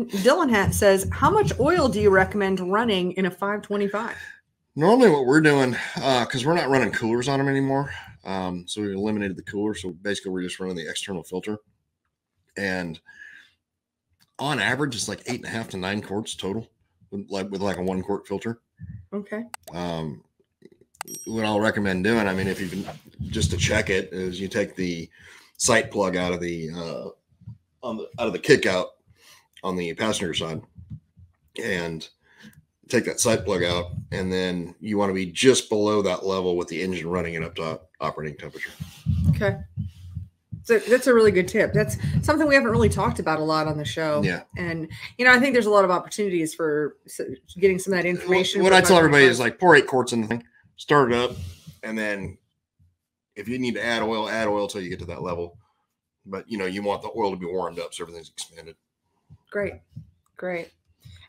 Dylan Hat says, how much oil do you recommend running in a 525? Normally what we're doing, because we're not running coolers on them anymore, so we eliminated the cooler. So basically we're just running the external filter. And on average, it's like 8.5 to 9 quarts total with like a 1 quart filter. Okay. What I'll recommend doing, I mean, if you can, just to check it, is you take the sight plug out of the kick out on the passenger side and take that sight plug out, and then you want to be just below that level with the engine running it up to operating temperature. Okay. So that's a really good tip. That's something we haven't really talked about a lot on the show. Yeah. And, I think there's a lot of opportunities for getting some of that information. What I tell everybody is like pour 8 quarts in the thing, start it up, and then if you need to add oil till you get to that level. But, you want the oil to be warmed up so everything's expanded. Great.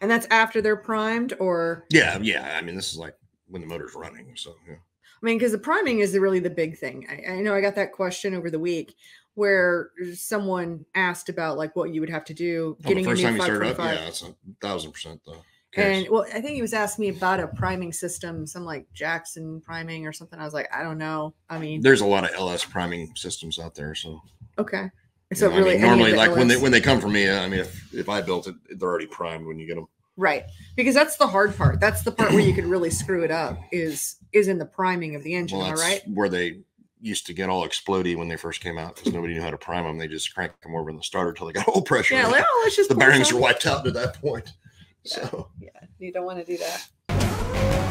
And that's after they're primed, or? Yeah. I mean, this is like when the motor's running. So, yeah. I mean, because the priming is really the big thing. I know I got that question over the week where someone asked about like what you would have to do getting the first a new time you start up. 525. Yeah, it's 1,000% though. And well, I think he was asking me about a priming system, some like Jackson priming or something. I was like, I don't know. I mean, there's a lot of LS priming systems out there. So okay. So really, normally, like LS... when they come from me, I mean, if I built it, they're already primed when you get them. Right, because that's the hard part. That's the part where you could really screw it up. Is in the priming of the engine. Well, right? Where they used to get all explodey when they first came out because nobody knew how to prime them. They just cranked them over in the starter till they got oil pressure. Yeah, like, let's just the bearings are wiped out at that point. Yeah, so yeah, you don't want to do that.